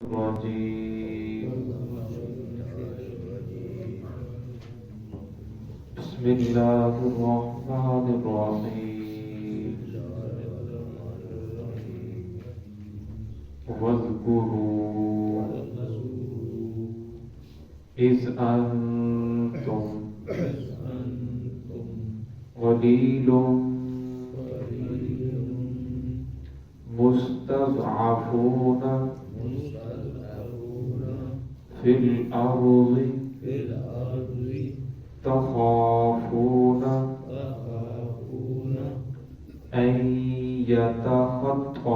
الرجيم بسم الله الرحمن الرحيم واذكروا إذ أنتم قليل مستضعفون في الأرض تخافون أن يتخطفكم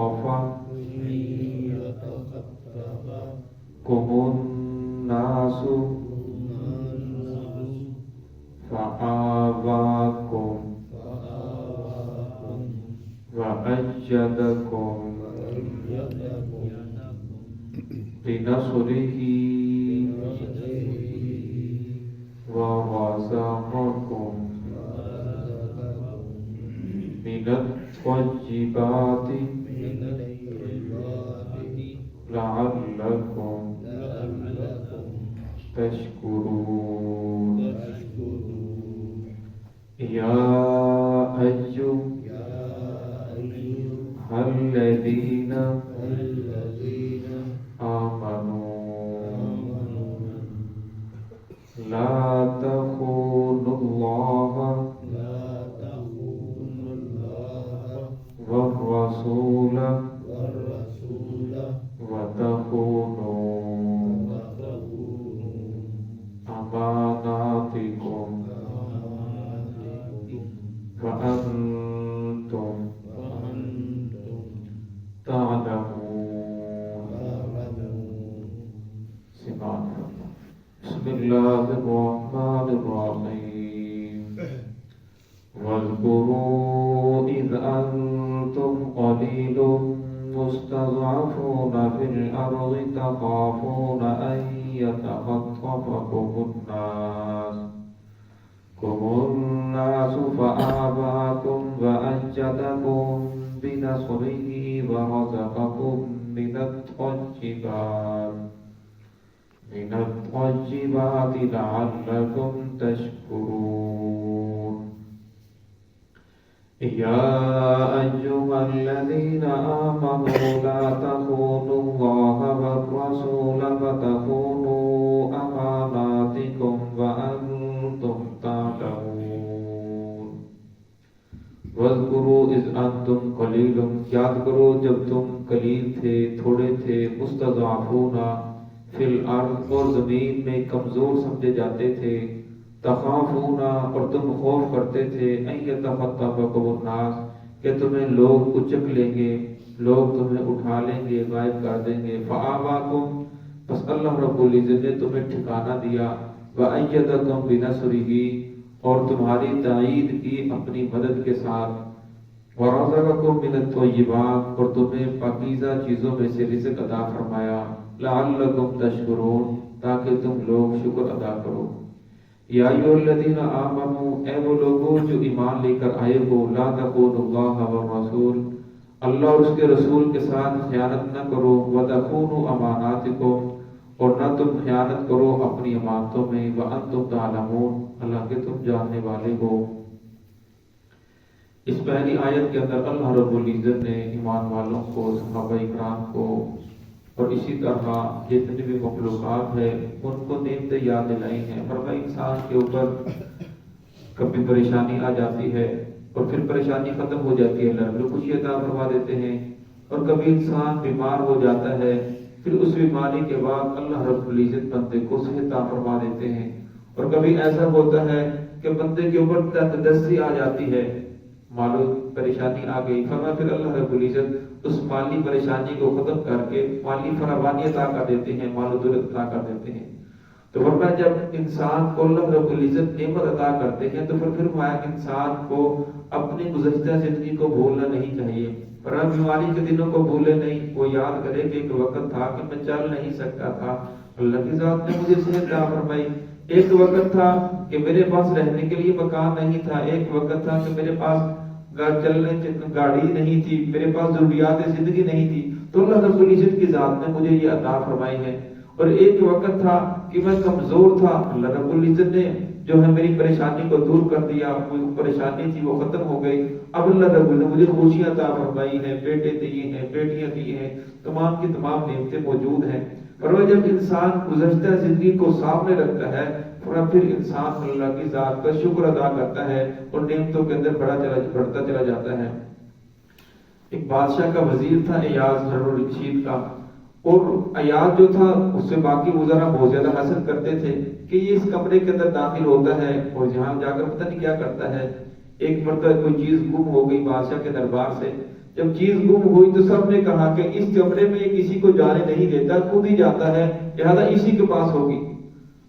الناس فآواكم وأيدكم بنصره ورزقكم من الطيبات لعلكم تشكرون يا أيها الذين آمنوا لا تخونوا الله والرسول وتخونوا أماناتكم وأنتم تعلمون. بسم الله الرحمن الرحيم واذكروا إذ أنتم قليل مستضعفون في الأرض تخافون أن يتخطفكم الناس فآواكم وأيدكم بنصره ورزقكم من الطيبات لعلكم تشكرون. يا أيها الذين آمنوا لا تخونوا الله والرسول وتخونوا أماناتكم وأنتم تعلمون. وَاذْكُرُوا إِذْ أَنْتُمْ قَلِيلٌ، یاد کرو جب تم قلیل تھے، تھوڑے تھے، مستضعفون فی الارض، اور زمین میں کمزور سمجھے جاتے تھے، تخافون اور تم خوف کرتے تھے، ان یتخطفکم الناس کہ تمہیں لوگ اچک لیں گے، لوگ تمہیں اٹھا لیں گے، غائب کر دیں گے، فآواکم بس اللہ رب العزت نے تمہیں ٹھکانہ دیا، وأیدکم بنصرہ اور تمہاری تائید کی اپنی مدد کے ساتھ، ورزقکم من الطیبات اور تمہیں پاکیزہ چیزوں میں سے رزق عطا فرمایا، لعلکم تشکرون تاکہ تم لوگ شکر ادا کرو۔ یا ایھا الذین آمنوا، اے وہ لوگوں جو ایمان لے کر آئے ہو، لا تخونوا اللہ والرسول، اللہ اور اس کے رسول کے ساتھ خیانت نہ کرو، وتخونوا اماناتکم اور نہ تم خیانت کرو اپنی امانتوں میں، وانتم تعلمون حالانکہ تم جاننے والے ہو۔ اس پہلی آیت کے اندر اللہ رب العزت نے ایمان والوں کو، صحابہ اکرام کو اور اسی طرح جتنی بھی مخلوقات ہے ان کو نعمتیں یاد دلائی ہیں۔ فرمایا انسان کے اوپر کبھی پریشانی آ جاتی ہے اور پھر پریشانی ختم ہو جاتی ہے، اللہ رب خوشی عطا فرما دیتے ہیں، اور کبھی انسان بیمار ہو جاتا ہے، پھر اس بیماری کے بعد اللہ رب العزت بندے کو صحت عطا فرما دیتے ہیں، اور کبھی ایسا ہوتا ہے کہ بندے کے اوپر تندرستی آ جاتی ہے، مالو پریشانی آ گئی، فرمایا پھر اللہ رب العزت اس مالی پریشانی کو ختم کر کے مالی فراوانی عطا کر دیتے ہیں، مال و دولت عطا کر دیتے ہیں۔ تو فرمایا جب انسان کو اللہ رب العزت نعمت عطا کرتے ہیں تو پھر فرمایا انسان کو اپنی گزشتہ زندگی کو بھولنا نہیں چاہیے، پر بیماری کے دنوں کو بھولے نہیں، وہ یاد کرے کہ ایک وقت تھا کہ میں چل نہیں سکتا تھا، اللہ کی ذات نے مجھے صحت عطا فرمائی، ایک وقت تھا کہ میرے پاس رہنے کے لیے مکان نہیں تھا، ایک وقت تھا کہ میرے پاس چلنے گاڑی نہیں تھی، میرے پاس ضروریات زندگی نہیں تھی، تو اللہ رب العزت کی ذات نے مجھے یہ عطا فرمائی ہے۔ اور ایک وقت تھا کہ میں کمزور تھا، اللہ رب العزت نے جو ہے میری پریشانی کو دور کر دیا، وہ پریشانی تھی وہ ختم ہو گئی۔ اب اللہ رب العزت مجھے خوشیاں عطا فرمائی ہیں، بیٹے دیے ہیں، بیٹیاں دی ہیں، تمام کی تمام نعمتیں موجود ہیں۔ اور وہ جب انسان گزشتہ زندگی کو سامنے رکھتا ہے پھر انسان اللہ کی ذات کا شکر ادا کرتا ہے اور نعمتوں کے اندر بڑھتا چلا جاتا ہے۔ ایک بادشاہ کا وزیر تھا ایاز ہارون الرشید کا، اور ایاز جو تھا اس سے باقی وزراء بہت زیادہ حسد کرتے تھے کہ یہ اس کمرے کے اندر داخل ہوتا ہے اور جہاں جا کر پتہ نہیں کیا کرتا ہے۔ ایک مرتبہ کوئی چیز گم ہو گئی بادشاہ کے دربار سے، جب چیز گم ہوئی تو سب نے کہا کہ اس کمرے میں یہ کسی کو جانے نہیں دیتا، خود ہی جاتا ہے، لہذا اسی کے پاس ہوگی۔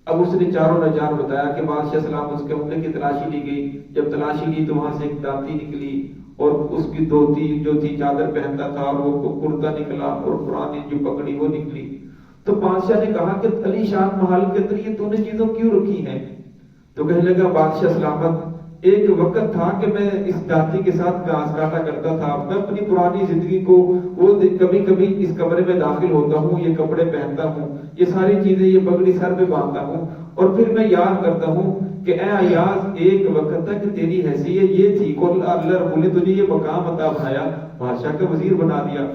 اب اس نے چاروں نجار بتایا کہ بادشاہ سلام اس کمرے کی تلاشی لی گئی، جب تلاشی لی تو وہاں سے ایک دانتی نکلی اور اس کی دھوتی جو تھی چادر پہنتا تھا اور وہ کرتا نکلا اور پرانی جو پگڑی وہ نکلی۔ تو بادشاہ نے کہا کہ علی شان محل کے اندر یہ تو نے چیزوں کیوں رکھی ہیں؟ تو کہنے لگا بادشاہ سلامت ایک وقت تھا کہ میں اس دانتی کے ساتھ گھاس کاٹا کرتا تھا، میں اپنی پرانی زندگی کو وہ کبھی کبھی اس کمرے میں داخل ہوتا ہوں، یہ کپڑے پہنتا ہوں، یہ ساری چیزیں، یہ پگڑی سر پہ باندھتا ہوں، اور پھر میں یاد کرتا ہوں کہ اے ایاز ایک وقت تک تیری حیثیت یہ تھی کہ اللہ رب نے تجھے یہ مقام عطا بنایا، بادشاہ کا وزیر بنا دیا،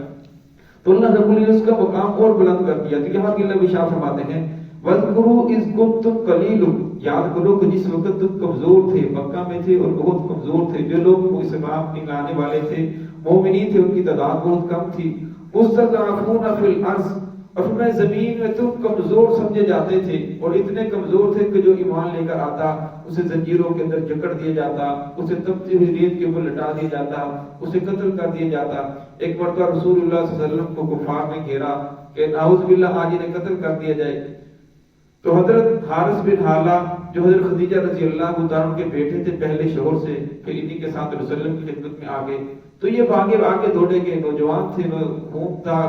تو اللہ رب نے اس کا مقام اور بلند کر دیا۔ تو یہاں کے اللہ ارشاد فرماتے ہیں وَاذْكُرُوا إِذْ كُنْتُمْ قَلِيلٌ، یاد کرو کہ جس وقت تم کمزور تھے، مکہ میں تھے اور بہت کمزور تھے، جو لوگ اسلام نکالنے والے تھے، مومنین تھے، ان کی تعداد بہت کم تھی، مُسْتَضْعَفُونَ فِي الْأَرْضِ، اور میں زمین میں تم کمزور سمجھے جاتے تھے، اور اتنے کمزور تھے کہ جو ایمان لے کر آتا اسے زنجیروں کے اندر جکڑ دیا جاتا، اسے تپتی ہوئی ریت کے اوپر لٹا دیا جاتا، اسے قتل کر دیا جاتا۔ ایک مرتبہ رسول اللہ صلی اللہ علیہ وسلم کو کفار نے گھیرا کہ نعوذ باللہ آج انہیں قتل کر دیا جائے، تو حضرت حارث بن حالہ جو حضرت خدیجہ رضی اللہ عنہ کے بیٹے تھے پہلے شوہر سے، پھر انہی کے ساتھ رسول اللہ کی خدمت میں آگے، تو یہ بھاگے دوڑے گئے، نوجوان تھے، خون تھا،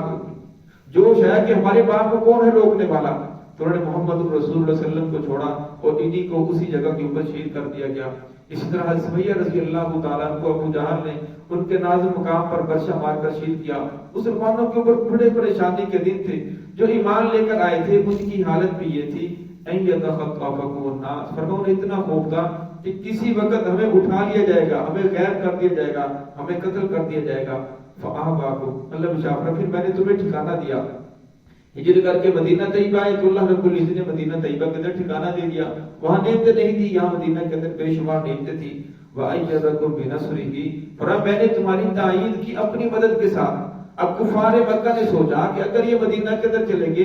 جوش ہے کہ ہمارے باپ کو کون ہے روکنے والا، تو انہوں نے محمد رسول اللہ صلی اللہ علیہ وسلم کو چھوڑا اور انہی کو اسی جگہ کے اوپر شہید کر دیا گیا۔ اسی طرح حضرت سمیہ رضی اللہ تعالیٰ کو ابو جہل نے ان کے نازل مقام پر برشا مار کر شہید کیا۔ مسلمانوں کے اوپر بڑے پریشانی کے دن تھے، جو ایمان لے کر آئے تھے ان کی حالت بھی یہ تھی ان یتخطفکم الناس، فرمایا انہیں اتنا خوف تھا کہ کسی وقت ہمیں اٹھا لیا جائے گا، ہمیں غائب کر دیا جائے گا، ہمیں قتل کر دیا جائے گا۔ فآباکم، اللہ بشافر پھر میں نے تمہیں ٹھکانہ دیا، ہجرت کر کے مدینہ طیبہ آئے تو اللہ رب العزت نے مدینہ طیبہ کے اندر ٹھکانہ دے دیا، وہاں نعمتیں نہیں تھی، یہاں مدینہ کے اندر بے شمار نعمتیں تھی۔ وَأَيَّدَكُم بِنَصْرِهِ، اور میں نے تمہاری تائید کی اپنی مدد کے ساتھ۔ اب کفار مکہ نے سوچا کہ اگر یہ مدینہ کے اندر چلیں گے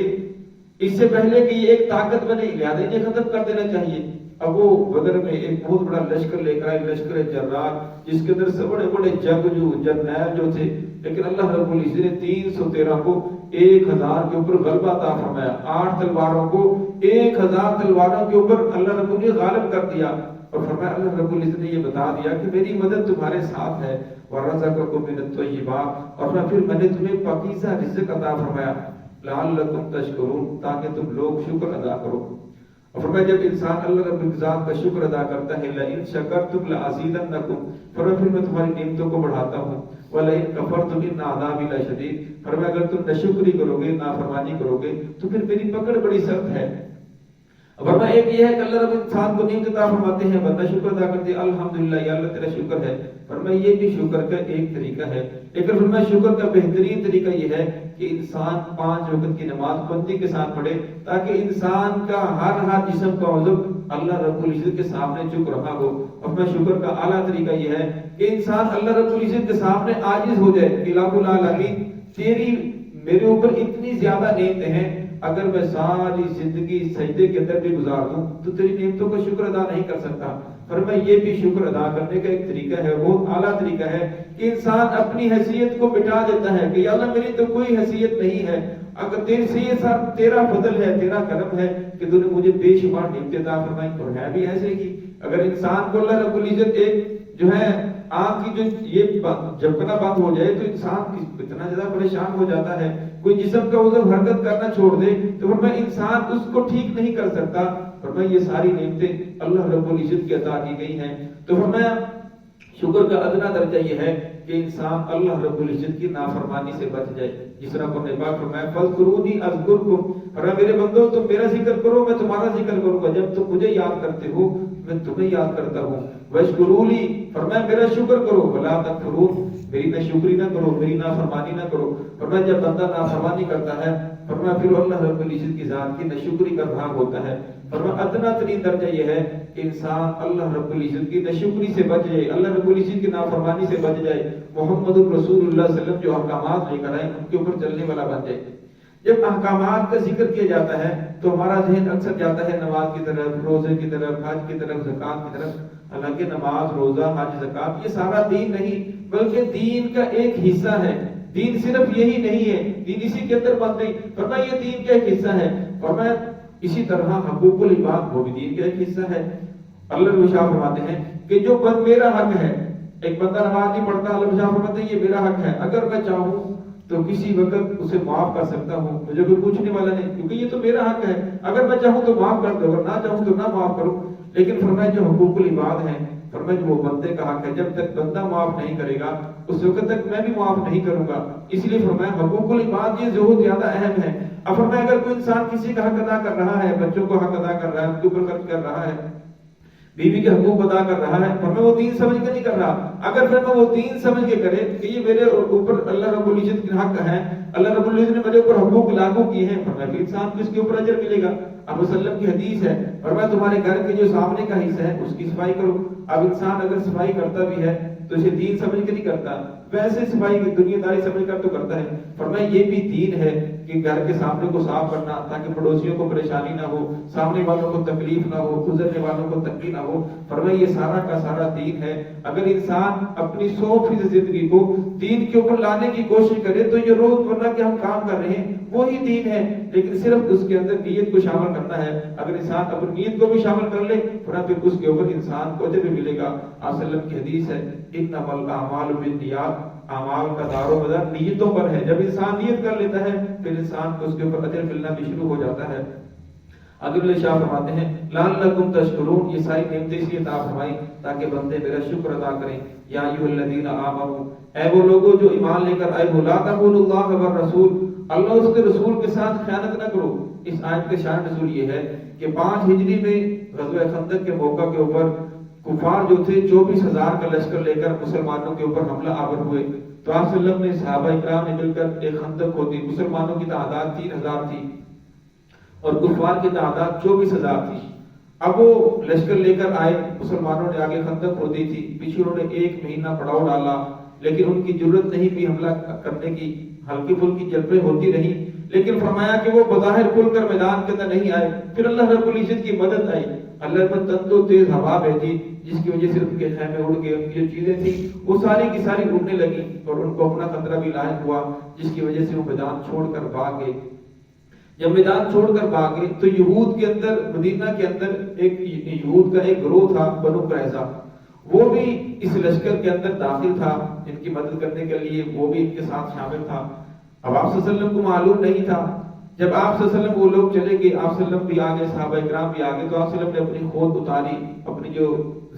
اس سے پہلے کہ یہ ایک طاقت بنے، لہٰذا انہیں ختم کر دینا چاہیے۔ اب وہ بدر میں ایک بہت بڑا لشکر لے کر آئے، لشکر جرار، جس کے اندر سے بڑے بڑے جنگجو جرنیل جو تھے، لیکن اللہ رب العزت نے 313 کو 1000 کے اوپر غلبہ عطا فرمایا، 8 تلواروں کو 1000 تلواروں کے اوپر اللہ رب نے غالب کر دیا، اور فرمایا اللہ رب العزت نے یہ بتا دیا کہ میری مدد تمہارے ساتھ ہے، وَرَزَقَكُم مِّنَ الطَّيِّبَاتِ، اور پھر میں نے تمہیں پاکیزہ رزق عطا فرمایا، لعلکم تشکرون، تاکہ تم لوگ شکر ادا کرو۔ اور فرمایا جب انسان اللہ رب العزت کا شکر ادا کرتا ہے، لئن شکرتم لازیدنکم، فرمایا پھر میں تمہاری نعمتوں کو بڑھاتا ہوں، ولئن کفرتم ان عذابی لشدید، فرمایا اگر تم ناشکری کرو گے، نافرمانی کرو گے تو پھر میری پکڑ بڑی سخت ہے۔ فرمایا ایک یہ ہے کہ اللہ رب انسان کو نعمت عطا فرماتے ہیں، بندہ شکر ادا کرتے ہیں، الحمدللہ یا اللہ تیرا شکر ہے۔ فرمایا یہ بھی شکر کا ایک طریقہ ہے، لیکن فرمایا شکر کا بہترین طریقہ یہ ہے کہ انسان 5 وقت کی نماز پابندی کے ساتھ پڑھے، تاکہ انسان کا ہر جسم کا عضو اللہ رب العزت کے سامنے جھک رہا ہو۔ اور میں شکر کا اعلیٰ طریقہ یہ ہے کہ انسان اللہ رب العزت کے سامنے عاجز ہو جائے کہ الہ العالمین تیری میرے اوپر اتنی زیادہ نعمتیں ہیں، اگر میں ساری زندگی سجدے کے اندر بھی گزار دوں تو تیری نعمتوں کا شکر ادا نہیں کر سکتا۔ فرمایا یہ بھی شکر ادا کرنے کا ایک طریقہ ہے، بہت اعلیٰ طریقہ ہے کہ انسان اپنی حیثیت کو مٹا دیتا ہے کہ یا اللہ میری تو کوئی حیثیت نہیں ہے، اگر تیرے سے یہ سب تیرا فضل ہے، تیرا کرم ہے کہ تو نے مجھے بے شمار نعمتیں عطا فرمائی، اور ہے بھی ایسے ہی۔ اگر انسان کو اللہ رب العزت ایک جو ہے آنکھ کی جو یہ جھپکنا بند ہو جائے تو انسان اتنا زیادہ پریشان ہو جاتا ہے، کوئی جسم کا عضو حرکت کرنا چھوڑ دے تو فرمایا انسان اس کو ٹھیک نہیں کر سکتا۔ فرمایا یہ ساری نعمتیں اللہ رب العزت کی عطا کی گئی ہیں۔ تو فرمایا شکر کا ادنا درجہ یہ ہے کہ انسان اللہ رب العزت کی نافرمانی سے بچ جائے. جس طرح قرآن پاک فرمایا فاذکرونی اذکرکم، فرمایا میرے بندو تم میرا ذکر کرو میں تمہارا ذکر کروں گا. جب تم مجھے یاد کرتے ہو میں تمہیں یاد کرتا ہوں. واشکروا لی، فرمایا میرا شکر کرو. ولا تکفرون، میری ناشکری نہ کرو، میری نافرمانی نہ کرو. فرمایا جب بندہ نافرمانی کرتا ہے فرمایا پھر اللہ رب العزت کی ذات کی ناشکری کر رہا ہوتا ہے. فرمایا ادنا ترین درجہ یہ ہے کہ انسان اللہ رب العزت کی ناشکری سے بچ جائے، اللہ رب العزت کی نافرمانی سے بچ جائے، محمد رسول اللہ صلی اللہ علیہ وسلم جو احکامات لے کر آئے ان کے اوپر چلنے والا بن جائے. جب احکامات کا ذکر کیا جاتا ہے تو ہمارا ذہن اکثر جاتا ہے نماز کی طرف، روزے کی طرف، حج کی طرف، زکات کی طرف. حالانکہ نماز، روزہ، حج، زکات یہ سارا دین نہیں بلکہ دین کا ایک حصہ ہے. دین صرف یہی نہیں ہے، دین اسی کے اندر بند نہیں. فرمایا یہ دین کا ایک حصہ ہے. فرمایا اسی طرح حقوق العباد وہ بھی دین کا ایک حصہ ہے. اللہ شاہ فرماتے ہیں کہ جو بند میرا حق ہے، ایک بندہ نماز نہیں پڑھتا، اللہ شاہ فرماتے ہیں یہ میرا حق ہے، اگر میں چاہوں تو کسی وقت اسے معاف کر سکتا ہوں، مجھے کوئی پوچھنے والا نہیں، کیونکہ یہ تو میرا حق ہے. اگر میں چاہوں تو معاف کر دو، اگر نہ چاہوں تو نہ معاف کروں. لیکن فرمایا جو حقوق العباد ہیں، فرمایا جو وہ بندے کا حق ہے، جب تک بندہ معاف نہیں کرے گا اس وقت تک میں بھی معاف نہیں کروں گا. اس لیے فرمایا حقوق العباد یہ بہت زیادہ اہم ہے. اب فرمایا اگر کوئی انسان کسی کا حق ادا کر رہا ہے، بچوں کو حق ادا کر رہا ہے، ان کے اوپر خرچ کر رہا ہے، بیوی کے حقوق ادا کر رہا ہے، فرمایا وہ دین سمجھ کے نہیں کر رہا. اگر فرمایا وہ دین سمجھ کے کرے کہ یہ میرے اوپر اللہ رب العزت کے حق ہے، اللہ رب العزت نے میرے اوپر حقوق لاگو کیے ہیں، فرمایا انسان کو اس کے اوپر اجر ملے گا. اب وسلم کی حدیث ہے، فرمایا تمہارے گھر کے جو سامنے کا حصہ ہے اس کی صفائی کرو. اب انسان اگر صفائی کرتا بھی ہے تو اسے دین سمجھ کے نہیں کرتا، ویسے صفائی کی دنیا داری سمجھ کر تو کرتا ہے. فرمایا یہ بھی دین ہے کہ گھر کے سامنے کو صاف کرنا تاکہ پڑوسیوں کو پریشانی نہ ہو، سامنے والوں کو تکلیف نہ ہو، گزرنے والوں کو تکلیف نہ ہو. فرمایا یہ سارا کا سارا دین ہے. اگر انسان اپنی 100% زندگی کو دین کے اوپر لانے کی کوشش کرے تو یہ روزمرہ کے ہم کام کر رہے ہیں وہی دین ہے، لیکن صرف اس کے اندر نیت کو شامل کرنا ہے. اگر انسان اپنی نیت کو بھی شامل کر لے پھر اس کے اوپر انسان کو اجر بھی ملے گا. آپ صلی اللہ علیہ وسلم کی حدیث ہے انما الاعمال بالنیات، اعمال کا دار و مدار نیتوں پر ہے. جب انسان نیت کر لیتا ہے پھر انسان کو اس کے اوپر اجر ملنا بھی شروع ہو جاتا ہے. اگر شاہ فرماتے ہیں لعلکم تشکرون، یہ ساری نعمتیں اس لیے عطا فرمائی تاکہ بندے میرا شکر ادا کریں. یا ایھا الذین آمنوا، اے وہ لوگوں جو ایمان لے کر آئے ہو، لا تخونوا اللہ والرسول، اللہ اس کے رسول کے ساتھ خیانت نہ کرو. اس آیت کا شان نزول یہ ہے کہ 5 ہجری میں غزوہ خندق کے موقع کے اوپر کفار جو تھے 24,000 کا لشکر لے کر مسلمانوں کے اوپر حملہ آور ہوئے. تو آپ صلی اللہ علیہ وسلم نے صحابہ اکرام نے مل کر ایک خندق کھودی. مسلمانوں کی تعداد 3,000 تھی اور کفار کی تعداد 24,000 تھی. اب وہ لشکر لے کر آئے، مسلمانوں نے آگے خندق کھودی تھی، پیچھے انہوں نے 1 مہینہ پڑاؤ ڈالا، لیکن ان کی جرت نہیں بھی حملہ کرنے کی، ہلکی پھلکی جلبیں ہوتی رہی. لیکن فرمایا کہ وہ بظاہر کھل کر میدان کے اندر نہیں آئے. پھر اللہ رب العزت کی مدد آئی، اللہ نے تند و تیز ہوا بھیجی جس کی وجہ سے ان کے خیمے اڑ گئے، ان کی جو چیزیں تھیں وہ ساری کی ساری اڑنے لگی اور ان کو اپنا خطرہ بھی لاحق ہوا، جس کی وجہ سے وہ میدان چھوڑ کر بھاگ گئے. جب میدان چھوڑ کر بھاگے تو یہود کے اندر، مدینہ کے اندر ایک یہود کا ایک گروہ تھا بنو قریظہ، وہ بھی اس لشکر کے اندر داخل تھا ان کی مدد کرنے کے لیے، وہ بھی ان کے ساتھ شامل تھا. اب آپ صلی اللہ علیہ وسلم کو معلوم نہیں تھا. جب آپ صلی اللہ علیہ وسلم وہ لوگ چلے گئے، آپ صلی اللہ علیہ وسلم بھی آگے، صحابہ اکرام بھی آگے، تو آپ صلی اللہ علیہ وسلم نے اپنی خود اتاری، اپنی جو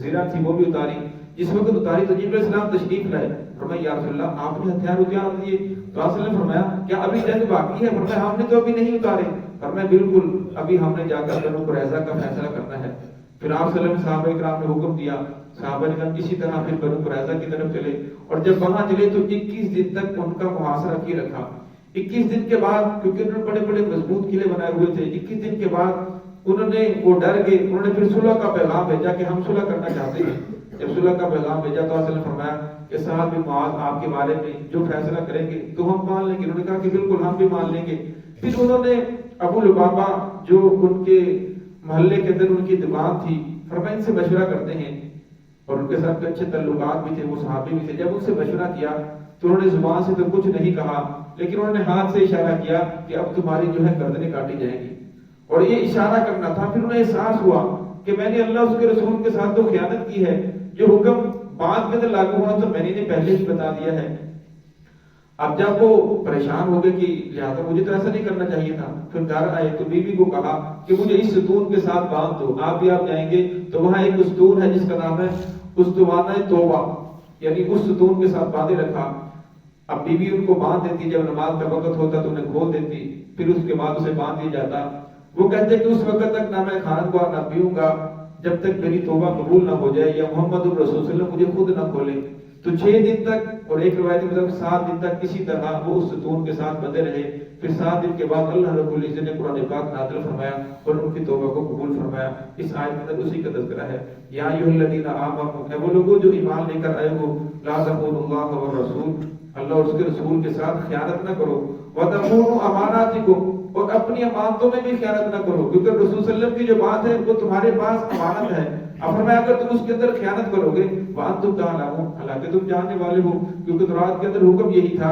زرہ تھی وہ بھی اتاری. جس وقت اتاری تو جبرائیل علیہ السلام تشریف لائے. فرمایا یا رسول اللہ آپ نے ہتھیار دیے. تو آپ صلی اللہ علیہ وسلم فرمایا کیا ابھی جنگ باقی ہے؟ فرمایا ہم نے تو ابھی نہیں اتارے. فرمایا بالکل ابھی ہم نے جا کر بنو قریظہ کا فیصلہ کرنا ہے. پھر آپ صلی اللہ علیہ وسلم صحابہ اکرام نے حکم دیا، صحابہ اکرام اسی طرح پھر بنو قریظہ کی طرف چلے اور جب وہاں چلے تو 21 دن تک ان کا محاصرہ کیے رکھا. 21 دن کے بعد، کیونکہ انہوں نے بڑے بڑے مضبوط قلعے بنائے ہوئے تھے، 21 دن کے بعد انہوں نے وہ ڈر گئے، انہوں نے پھر صلح کا پیغام بھیجا کہ ہم صلح کرنا چاہتے ہیں. جب صلح کا پیغام بھیجا تو آپ نے فرمایا کہ سعد بن معاذ آپ کے بارے میں جو فیصلہ کریں گے تو ہم مان لیں گے. انہوں نے کہا کہ بالکل ہم بھی مان لیں گے. پھر انہوں نے ابو لبابہ جو ان کے محلے کے اندر ان کی دکان تھی، فرمایا ان سے مشورہ کرتے ہیں، اور ان کے ساتھ اچھے تعلقات بھی تھے، وہ صحابی بھی تھے. جب ان سے مشورہ کیا تو انہوں نے زبان سے تو کچھ نہیں کہا، لیکن انہوں نے ہاتھ سے اشارہ کیا کہ اب تمہاری جو ہے گردنیں کاٹی جائیں گی. اور یہ اشارہ کرنا تھا. پھر انہیں احساس ہوا کہ میں نے اللہ اس کے رسول کے ساتھ تو خیانت کی ہے، جو حکم بعد کے اندر لاگو ہونا تو میں نے پہلے ہی بتا دیا ہے. اب جب وہ پریشان ہو گئے کہ لہٰذا مجھے تو ایسا نہیں کرنا چاہیے تھا، پھر گھر آئے تو بیوی کو کہا کہ مجھے اس ستون کے ساتھ باندھ دو، آپ بھی آپ جائیں گے تو وہاں ایک ستون ہے جس کا نام ہے استوانہ توبہ. یعنی اس ستون کے ساتھ باندھے رکھا. اب بیوی ان کو باندھ دیتی، جب نماز کا وقت ہوتا تو انہیں کھول دیتی، پھر اس کے بعد اسے باندھ دیا جاتا. وہ کہتے کہ اس وقت تک نہ میں کھانا کو نہ پیوں گا جب تک میری توبہ قبول نہ ہو جائے یا محمد الرسول صلی اللہ علیہ وسلم مجھے خود نہ کھولے. تو 6 دن تک، اور ایک روایت میں 7 دن تک کسی طرح وہ اس ستون کے ساتھ بندے رہے. پھر 7 دن کے بعد اللہ رب العزت نے قرآن پاک نازل فرمایا اور ان کی توبہ کو قبول فرمایا. اس آیت میں اسی کا تذکرہ ہے. یا ایھا الذین آمنوا، اے وہ لوگوں جو ایمان لے کر آئے ہو، لا تخونوا اللہ والرسول، اللہ اور اس کے رسول کے ساتھ خیانت نہ کرو. وتخونوا اماناتکم، اور اپنی امانتوں میں بھی خیانت نہ کرو، کیونکہ رسول صلی اللہ علیہ وسلم کی جو بات ہے وہ تمہارے پاس امانت ہے. اب فرمایا اگر تم اس کے اندر خیانت کرو گے وانتم تعلمون، حالانکہ تم جاننے والے ہو، کیونکہ تورات کے اندر حکم یہی تھا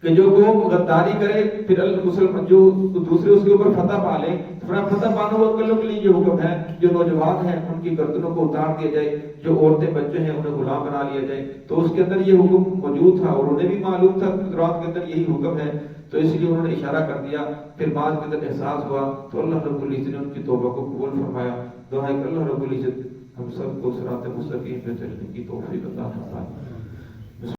کہ جو قوم غداری کرے پھر مسلمان جو دوسرے اس کے اوپر فتح پا لیں، فتح پانے والوں کے لیے یہ حکم ہے جو نوجوان ہیں ان کی گردنوں کو اتار دیا جائے، جو عورتیں بچے ہیں انہیں غلام بنا لیا جائے. تو اس کے اندر یہ حکم موجود تھا اور انہیں بھی معلوم تھا کہ تورات کے اندر یہی حکم ہے، تو اس لیے انہوں نے اشارہ کر دیا. پھر بعد کے اندر احساس ہوا تو اللہ رب العزت نے ان کی توبہ کو قبول فرمایا. دعا ہے کہ اللہ رب العزت ہم سب کو صراط مستقیم پہ چلنے کی توفیق عطا فرمائے.